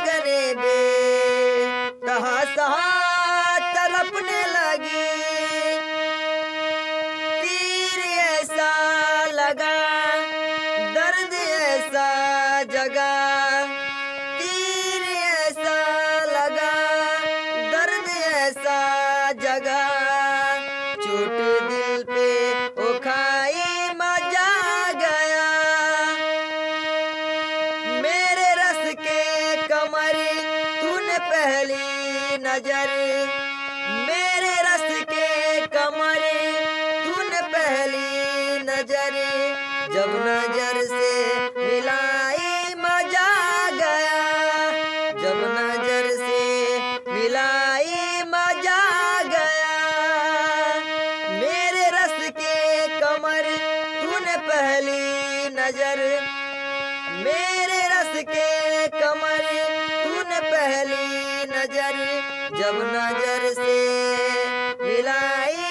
देखने बे तहा तड़पने लगी। तीर ऐसा लगा, दर्द ऐसा जगा। तीर ऐसा लगा, दर्द ऐसा जगा। चोट दिल पे ओ खाई मजा गया। मेरे रस के कमर तूने पहली नजर। मेरे रस के कमर तूने पहली नजर। जब नजर से मिलाई मजा गया। जब नजर से मिलाई मजा गया। मेरे रस के कमर तूने पहली नजर। मेरे रस के कमर तूने पहली नजर। जब नजर से मिलाई